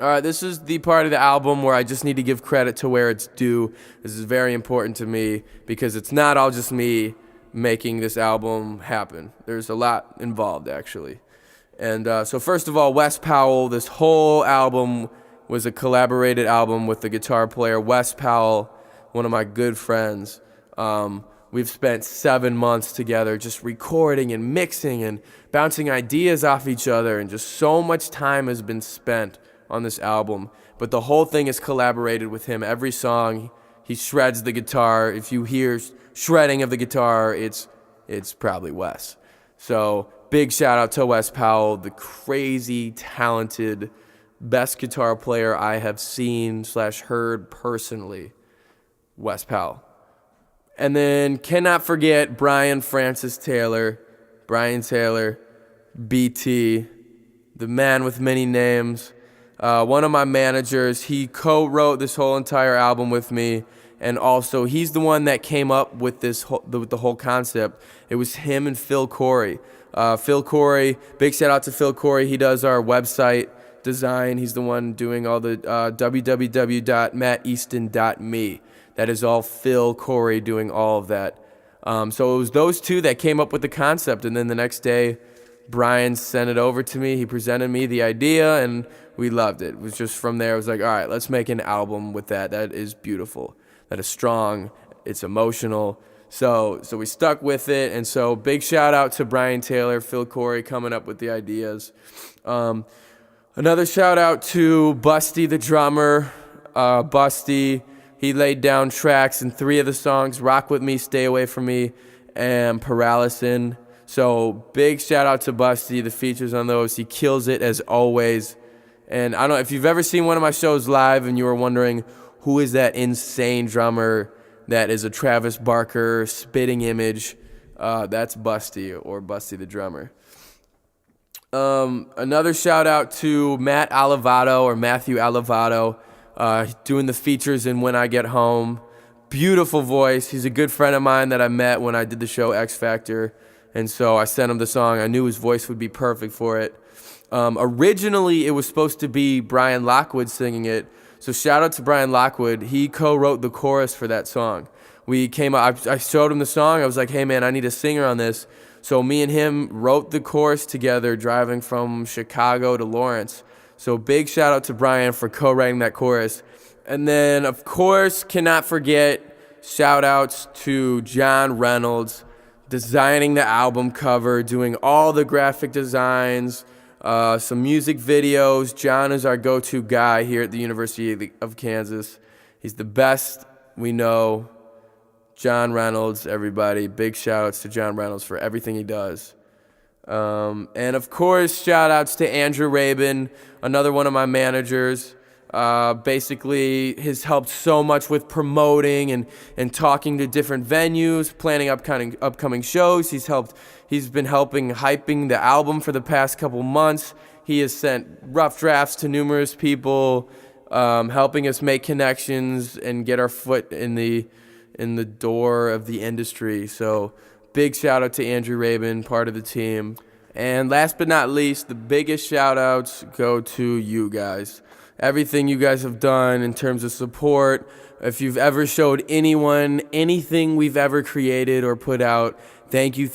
All right, this is the part of the album where I just need to give credit to where it's due. This is very important to me because it's not all just me making this album happen. There's a lot involved, actually. And so first of all, Wes Powell, this whole album was a collaborated album with the guitar player Wes Powell, one of my good friends. We've spent 7 months together just recording and mixing and bouncing ideas off each other, and just so much time has been spent on this album. But the whole thing is collaborated with him. Every song, he shreds the guitar. If you hear shredding of the guitar, it's probably Wes. So big shout out to Wes Powell, the crazy talented, best guitar player I have seen / heard personally. Wes Powell. And then cannot forget Brian Francis Taylor, Brian Taylor, BT, the man with many names. One of my managers, he co-wrote this whole entire album with me, and also he's the one that came up with the whole concept. It was him and Phil Corey. Phil Corey, big shout out to Phil Corey. He does our website design. He's the one doing all the www.matteaston.me. That is all Phil Corey doing all of that. So it was those two that came up with the concept, and then the next day, Brian sent it over to me. He presented me the idea, and we loved it. It was just from there, I was like, all right, let's make an album with that. That is beautiful. That is strong. It's emotional. So we stuck with it, and so big shout out to Brian Taylor, Phil Corey coming up with the ideas. Another shout out to Busty the drummer. Busty, he laid down tracks in 3 of the songs, Rock With Me, Stay Away From Me, and Paralysin. So big shout out to Busty, the features on those. He kills it as always. And I don't know if you've ever seen one of my shows live and you were wondering who is that insane drummer that is a Travis Barker spitting image, that's Busty, or Busty the drummer. Another shout out to Matt Alivato, or Matthew Alivato, doing the features in When I Get Home. Beautiful voice. He's a good friend of mine that I met when I did the show X Factor. And so I sent him the song. I knew his voice would be perfect for it. Originally, it was supposed to be Brian Lockwood singing it. So shout out to Brian Lockwood. He co-wrote the chorus for that song. We came up, I showed him the song. I was like, hey man, I need a singer on this. So me and him wrote the chorus together driving from Chicago to Lawrence. So big shout out to Brian for co-writing that chorus. And then, of course, cannot forget shout outs to John Reynolds, designing the album cover, doing all the graphic designs, some music videos. John is our go-to guy here at the University of Kansas. He's the best we know. John Reynolds, everybody. Big shout-outs to John Reynolds for everything he does. And, of course, shout-outs to Andrew Rabin, another one of my managers. Basically, has helped so much with promoting and talking to different venues, planning upcoming shows. He's been helping hyping the album for the past couple months. He has sent rough drafts to numerous people, helping us make connections and get our foot in the door of the industry. So big shout out to Andrew Rabin, part of the team. And last but not least, the biggest shout outs go to you guys. Everything you guys have done in terms of support. If you've ever showed anyone anything we've ever created or put out, thank you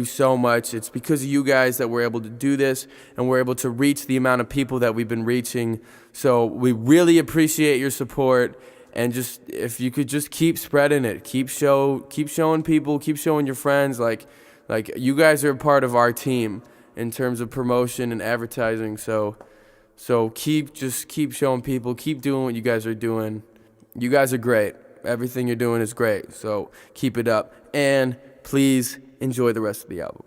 so much. It's because of you guys that we're able to do this, and we're able to reach the amount of people that we've been reaching. So we really appreciate your support. And just, if you could just keep spreading it, keep showing people, keep showing your friends, like you guys are a part of our team in terms of promotion and advertising. So keep showing people, keep doing what you guys are doing. You guys are great. Everything you're doing is great. So keep it up, and please enjoy the rest of the album.